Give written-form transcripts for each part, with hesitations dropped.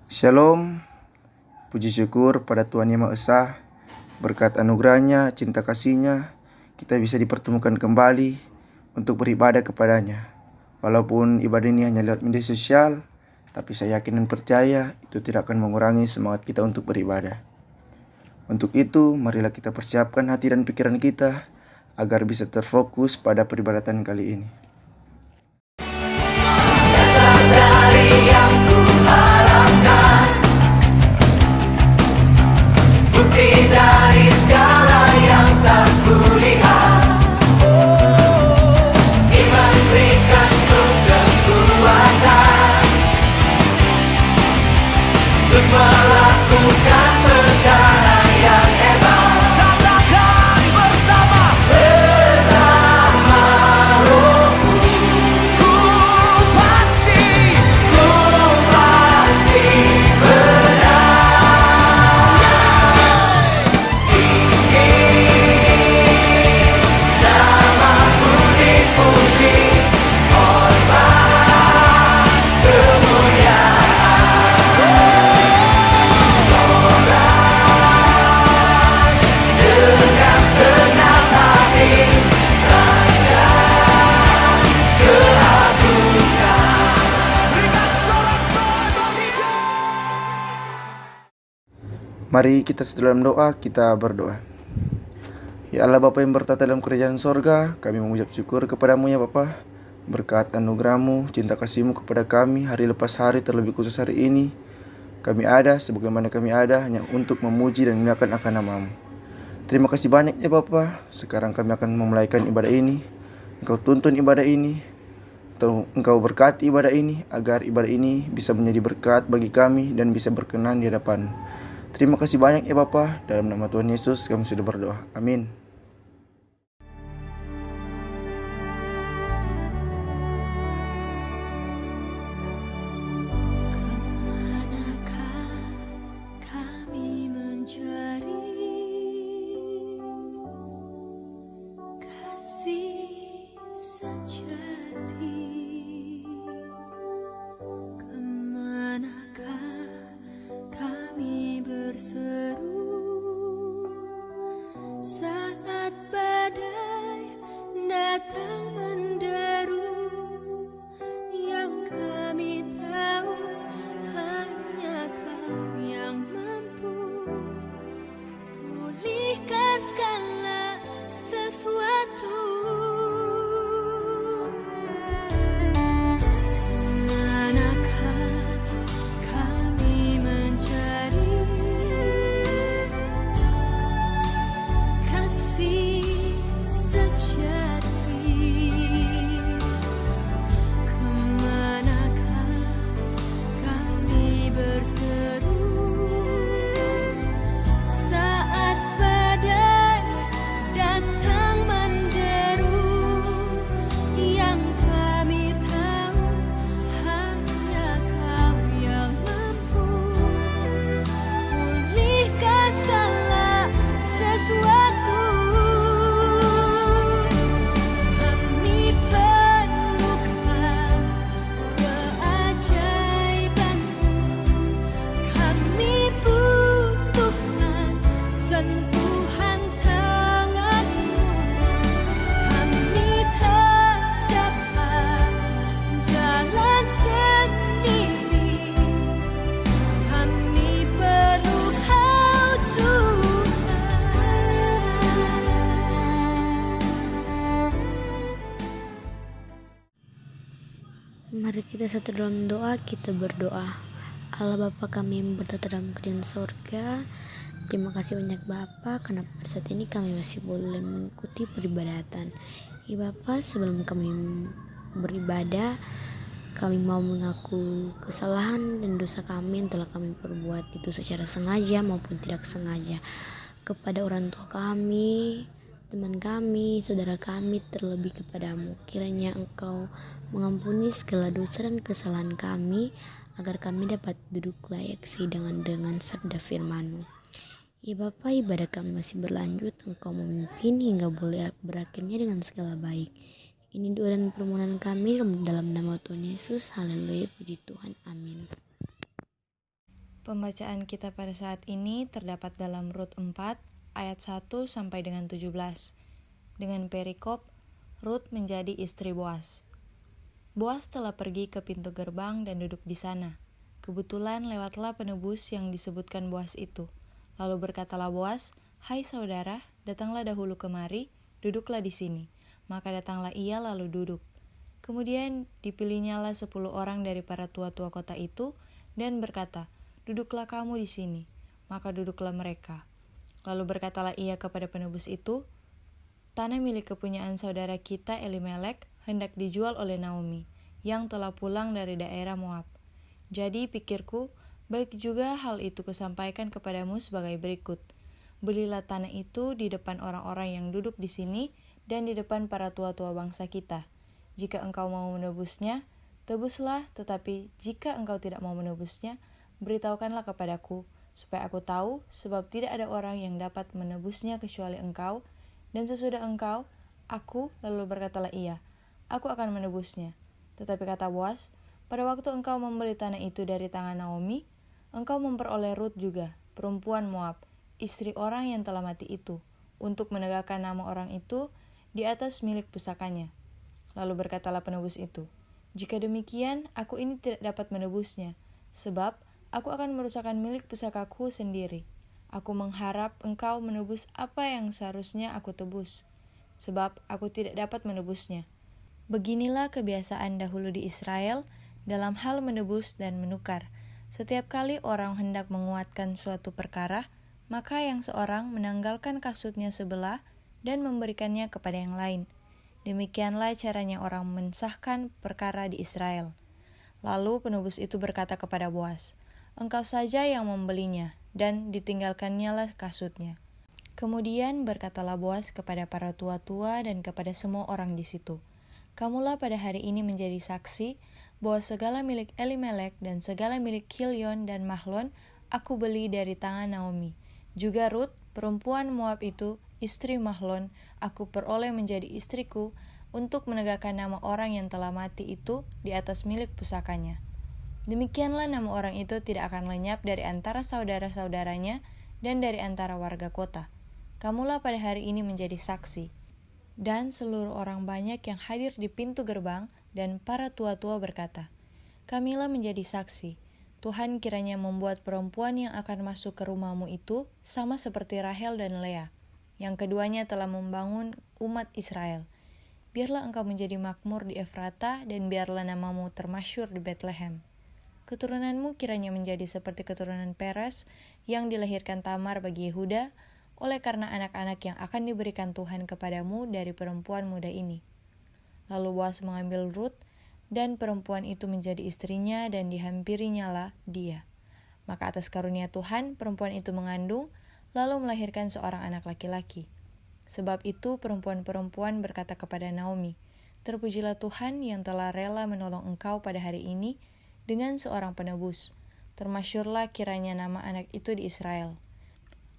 Shalom, puji syukur pada Tuhan Yang Maha Esa. Berkat anugerahnya, cinta kasihnya, kita bisa dipertemukan kembali untuk beribadah kepadanya. Walaupun ibadah ini hanya lewat media sosial, tapi saya yakin dan percaya itu tidak akan mengurangi semangat kita untuk beribadah. Untuk itu, marilah kita persiapkan hati dan pikiran kita agar bisa terfokus pada peribadatan kali ini. Dari yang ku harapkan, bukti dari segala yang tak kulihat. Iman berikanku kekuatan untuk melakukan perkara yang hebat. Katakan bersama rohku. Ku pasti menang. Ingin namamu dipuji, hormat kemuliaan. Sorak dengan senang hati, Raja keagungan. Berikan sorak-sorai bagi Dia. Mari kita dalam doa, kita berdoa. Ya Allah Bapa yang bertata dalam kerajaan sorga, kami mengucap syukur kepadamu ya Bapa. Berkat anugerahmu, cinta kasihmu kepada kami hari lepas hari, terlebih khusus hari ini, kami ada sebagaimana kami ada hanya untuk memuji dan memuliakan akan namamu. Terima kasih banyak ya Bapa. Sekarang kami akan memulaikan ibadah ini. Engkau tuntun ibadah ini, Engkau berkati ibadah ini, agar ibadah ini bisa menjadi berkat bagi kami dan bisa berkenan di hadapan. Terima kasih banyak ya Bapa. Dalam nama Tuhan Yesus kami sudah berdoa. Amin. Kemanakah kami mencari kasih sejati? Kemanakah kami berseru saat badai datang menderu? Yang kami tahu hanya Kau yang mampu pulihkan segala sesuatu. Manakah kami mencari kasih sejati? Kemanakah kami berseru saat badai datang menderu? Yang kami tahu hanya Kau yang mampu pulihkan segala sesuatu. Kami perlukan keajaiban-Mu, kami butuhkan sentuhan tangan-Mu. Kami tak dapat jalan sendiri, kami perlu Kau Tuhan. Mari kita satu dalam doa, kita berdoa. Allah Bapa kami yang bertata dalam kerajaan sorga, terima kasih banyak Bapa karena pada saat ini kami masih boleh mengikuti peribadatan. Ya Bapa, sebelum kami beribadah, kami mau mengaku kesalahan dan dosa kami yang telah kami perbuat, itu secara sengaja maupun tidak sengaja, kepada orang tua kami, teman kami, saudara kami, terlebih kepadamu. Kiranya Engkau mengampuni segala dosa dan kesalahan kami, agar kami dapat duduk layak seidengan dengan sabda firman-Mu. Ya Bapa, ibadah kami masih berlanjut. Engkau memimpin hingga boleh berakhirnya dengan segala baik. Ini doa dan permohonan kami dalam nama Tuhan Yesus. Haleluya, puji Tuhan, amin. Pembacaan kita pada saat ini terdapat dalam Rut 4 ayat 1 sampai dengan 17. Dengan perikop, Rut menjadi istri Boas. Boas telah pergi ke pintu gerbang dan duduk di sana. Kebetulan lewatlah penebus yang disebutkan Boas itu. Lalu berkatalah Boas, "Hai saudara, datanglah dahulu kemari, duduklah di sini." Maka datanglah ia lalu duduk. Kemudian dipilihnyalah 10 orang dari para tua-tua kota itu dan berkata, "Duduklah kamu di sini." Maka duduklah mereka. Lalu berkatalah ia kepada penebus itu, "Tanah milik kepunyaan saudara kita Elimelek hendak dijual oleh Naomi, yang telah pulang dari daerah Moab. Jadi pikirku, baik juga hal itu kusampaikan kepadamu sebagai berikut. Belilah tanah itu di depan orang-orang yang duduk di sini dan di depan para tua-tua bangsa kita. Jika engkau mau menebusnya, tebuslah, tetapi jika engkau tidak mau menebusnya, beritahukanlah kepadaku, supaya aku tahu, sebab tidak ada orang yang dapat menebusnya kecuali engkau, dan sesudah engkau, aku." Lalu berkatalah ia, "Aku akan menebusnya." Tetapi kata Boas, "Pada waktu engkau membeli tanah itu dari tangan Naomi, engkau memperoleh Rut juga, perempuan Moab, istri orang yang telah mati itu, untuk menegakkan nama orang itu di atas milik pusakanya." Lalu berkatalah penebus itu, "Jika demikian, aku ini tidak dapat menebusnya, sebab aku akan merusakkan milik pusakaku sendiri. Aku mengharap engkau menebus apa yang seharusnya aku tebus, sebab aku tidak dapat menebusnya." Beginilah kebiasaan dahulu di Israel dalam hal menebus dan menukar. Setiap kali orang hendak menguatkan suatu perkara, maka yang seorang menanggalkan kasutnya sebelah dan memberikannya kepada yang lain. Demikianlah caranya orang mensahkan perkara di Israel. Lalu penebus itu berkata kepada Boas, "Engkau saja yang membelinya," dan ditinggalkannyalah kasutnya. Kemudian berkatalah Boas kepada para tua-tua dan kepada semua orang di situ, "Kamulah pada hari ini menjadi saksi bahwa segala milik Elimelek dan segala milik Kilion dan Mahlon aku beli dari tangan Naomi. Juga Rut, perempuan Moab itu, istri Mahlon, aku peroleh menjadi istriku untuk menegakkan nama orang yang telah mati itu di atas milik pusakanya. Demikianlah nama orang itu tidak akan lenyap dari antara saudara-saudaranya dan dari antara warga kota. Kamulah pada hari ini menjadi saksi." Dan seluruh orang banyak yang hadir di pintu gerbang dan para tua-tua berkata, "Kamilah menjadi saksi. Tuhan kiranya membuat perempuan yang akan masuk ke rumahmu itu sama seperti Rahel dan Lea, yang keduanya telah membangun umat Israel. Biarlah engkau menjadi makmur di Efrata dan biarlah namamu termasyhur di Betlehem. Keturunanmu kiranya menjadi seperti keturunan Peres yang dilahirkan Tamar bagi Yehuda, oleh karena anak-anak yang akan diberikan Tuhan kepadamu dari perempuan muda ini." Lalu Boas mengambil Rut, dan perempuan itu menjadi istrinya dan dihampirinyalah dia. Maka atas karunia Tuhan, perempuan itu mengandung, lalu melahirkan seorang anak laki-laki. Sebab itu perempuan-perempuan berkata kepada Naomi, "Terpujilah Tuhan yang telah rela menolong engkau pada hari ini dengan seorang penebus. Termasyhurlah kiranya nama anak itu di Israel.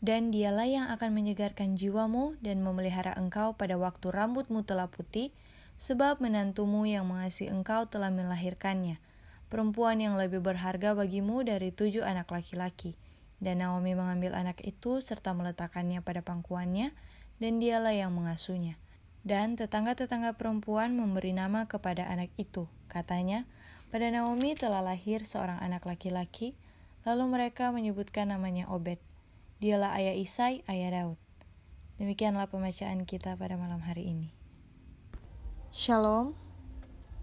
Dan dialah yang akan menyegarkan jiwamu dan memelihara engkau pada waktu rambutmu telah putih, sebab menantumu yang mengasihi engkau telah melahirkannya, perempuan yang lebih berharga bagimu dari 7 anak laki-laki." Dan Naomi mengambil anak itu serta meletakkannya pada pangkuannya, dan dialah yang mengasuhnya. Dan tetangga-tetangga perempuan memberi nama kepada anak itu. Katanya, "Pada Naomi telah lahir seorang anak laki-laki," lalu mereka menyebutkan namanya Obed. Dialah ayah Isai, ayah Daud. Demikianlah pembacaan kita pada malam hari ini. Shalom,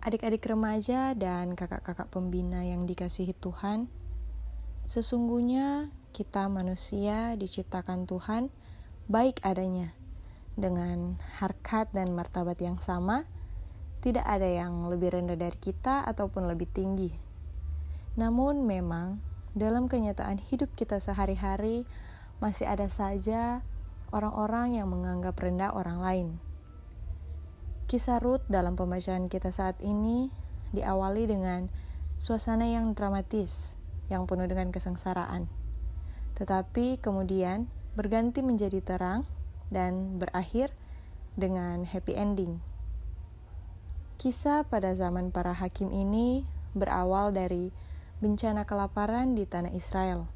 adik-adik remaja dan kakak-kakak pembina yang dikasihi Tuhan. Sesungguhnya kita manusia diciptakan Tuhan baik adanya, dengan harkat dan martabat yang sama. Tidak ada yang lebih rendah dari kita ataupun lebih tinggi. Namun memang dalam kenyataan hidup kita sehari-hari masih ada saja orang-orang yang menganggap rendah orang lain. Kisah Rut dalam pembacaan kita saat ini diawali dengan suasana yang dramatis, yang penuh dengan kesengsaraan. Tetapi kemudian berganti menjadi terang dan berakhir dengan happy ending. Kisah pada zaman para hakim ini berawal dari bencana kelaparan di tanah Israel.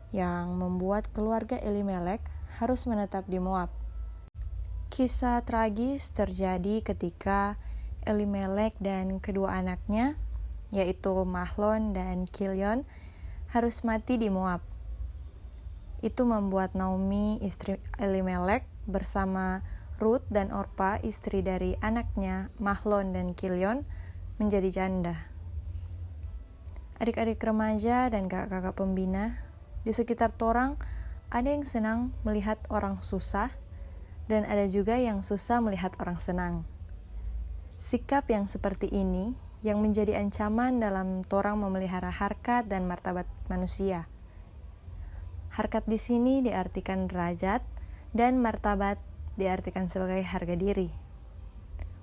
yang membuat keluarga Elimelek harus menetap di Moab. Kisah tragis terjadi ketika Elimelek dan kedua anaknya, yaitu Mahlon dan Kilion, harus mati di Moab. Itu membuat Naomi, istri Elimelek, bersama Ruth dan Orpa, istri dari anaknya Mahlon dan Kilion, menjadi janda. Adik-adik remaja dan kakak-kakak pembina, di sekitar torang ada yang senang melihat orang susah, dan ada juga yang susah melihat orang senang. Sikap yang seperti ini yang menjadi ancaman dalam torang memelihara harkat dan martabat manusia. Harkat di sini diartikan derajat, dan martabat diartikan sebagai harga diri.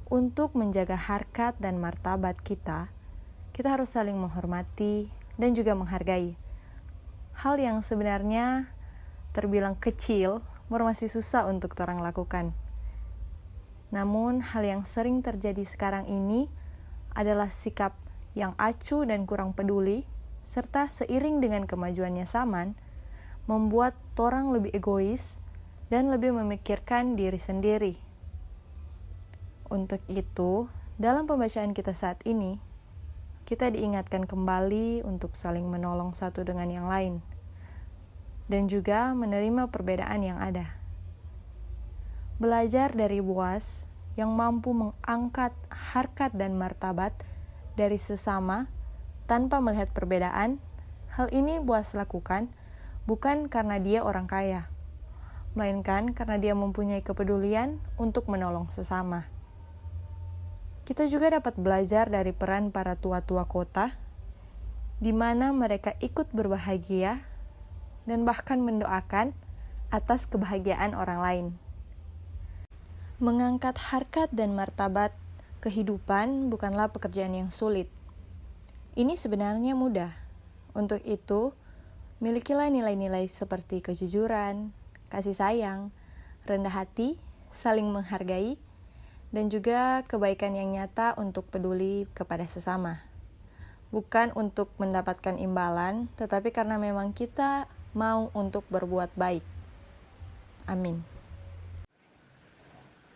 Untuk menjaga harkat dan martabat kita harus saling menghormati dan juga menghargai. Hal yang sebenarnya terbilang kecil, masih susah untuk orang lakukan. Namun, hal yang sering terjadi sekarang ini adalah sikap yang acuh dan kurang peduli, serta seiring dengan kemajuannya zaman, membuat orang lebih egois dan lebih memikirkan diri sendiri. Untuk itu, dalam pembacaan kita saat ini, kita diingatkan kembali untuk saling menolong satu dengan yang lain, dan juga menerima perbedaan yang ada. Belajar dari Boas yang mampu mengangkat harkat dan martabat dari sesama tanpa melihat perbedaan. Hal ini Boas lakukan bukan karena dia orang kaya, melainkan karena dia mempunyai kepedulian untuk menolong sesama. Kita juga dapat belajar dari peran para tua-tua kota, di mana mereka ikut berbahagia dan bahkan mendoakan atas kebahagiaan orang lain. Mengangkat harkat dan martabat kehidupan bukanlah pekerjaan yang sulit. Ini sebenarnya mudah. Untuk itu, milikilah nilai-nilai seperti kejujuran, kasih sayang, rendah hati, saling menghargai, dan juga kebaikan yang nyata untuk peduli kepada sesama. Bukan untuk mendapatkan imbalan, tetapi karena memang kita mau untuk berbuat baik. Amin.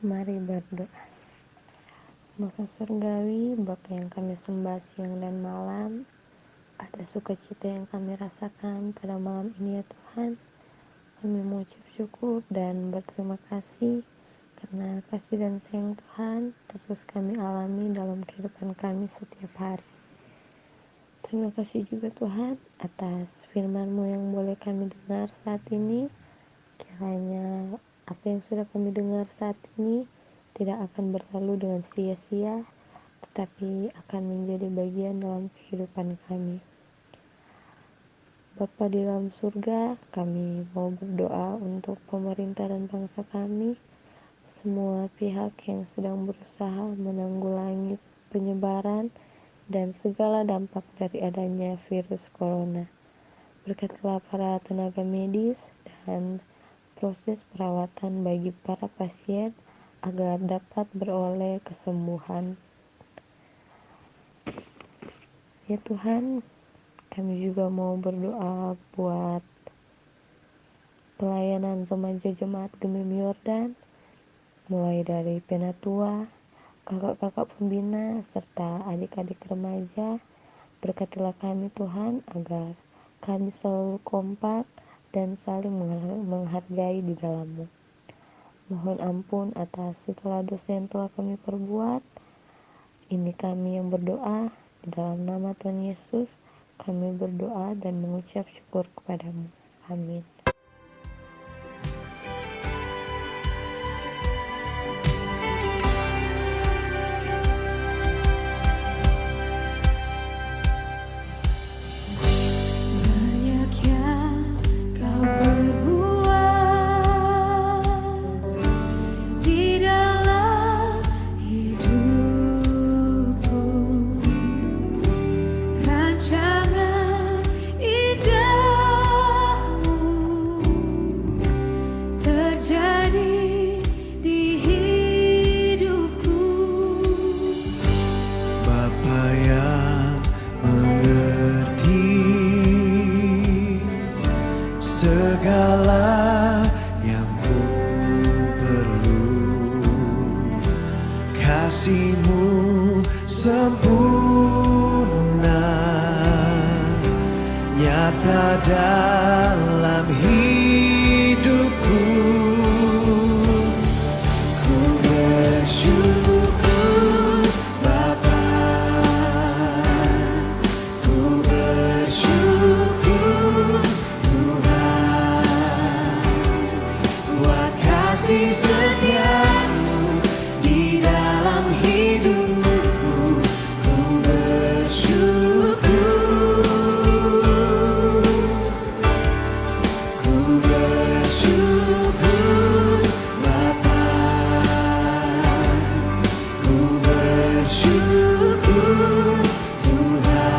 Mari berdoa. Bapa Surgawi, Bapa yang kami sembah siang dan malam, ada sukacita yang kami rasakan pada malam ini ya Tuhan. Kami mengucap syukur dan berterima kasih karena kasih dan sayang Tuhan terus kami alami dalam kehidupan kami setiap hari. Terima kasih juga Tuhan atas firman-Mu yang boleh kami dengar saat ini. Kiranya apa yang sudah kami dengar saat ini tidak akan berlalu dengan sia-sia, tetapi akan menjadi bagian dalam kehidupan kami. Bapa di dalam surga, kami mau berdoa untuk pemerintah dan bangsa kami, semua pihak yang sedang berusaha menanggulangi penyebaran dan segala dampak dari adanya virus corona. Berkatilah para tenaga medis dan proses perawatan bagi para pasien agar dapat beroleh kesembuhan. Ya Tuhan, kami juga mau berdoa buat pelayanan remaja jemaat Gemim Yordan, mulai dari penatua, kakak-kakak pembina, serta adik-adik remaja. Berkatilah kami Tuhan agar kami selalu kompak dan saling menghargai di dalam-Mu. Mohon ampun atas segala dosa yang telah kami perbuat. Ini kami yang berdoa, di dalam nama Tuhan Yesus kami berdoa dan mengucap syukur kepada-Mu. Amin. Banyak yang kau perbuat di dalam hidupku, rancangan indahmu segala yang ku perlu. Kasih-Mu sempurna, nyata dalam hidupku. Ku bersyukur Bapa, ku bersyukur Tuhan, buat kasih setia-Mu di dalam hidupku. Ku bersyukur, ku bersyukur Bapa, ku bersyukur Tuhan,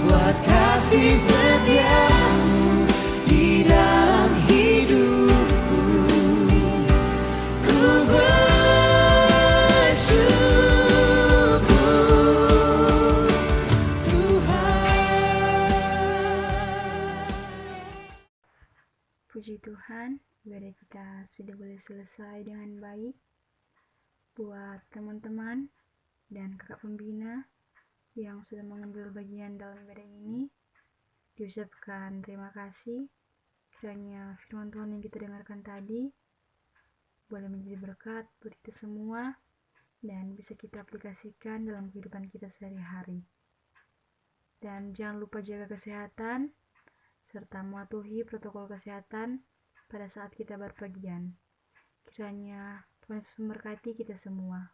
buat kasih setia-Mu di dalam hidupku. Ku bersyukur Tuhan. Puji Tuhan, ibadah kita sudah boleh selesai dengan baik. Buat teman-teman dan kakak pembina yang sudah mengambil bagian dalam ibadah ini, diucapkan terima kasih. Kiranya firman Tuhan yang kita dengarkan tadi boleh menjadi berkat buat kita semua dan bisa kita aplikasikan dalam kehidupan kita sehari-hari. Dan jangan lupa jaga kesehatan serta mematuhi protokol kesehatan pada saat kita berpergian. Kiranya Tuhan Yesus memberkati kita semua.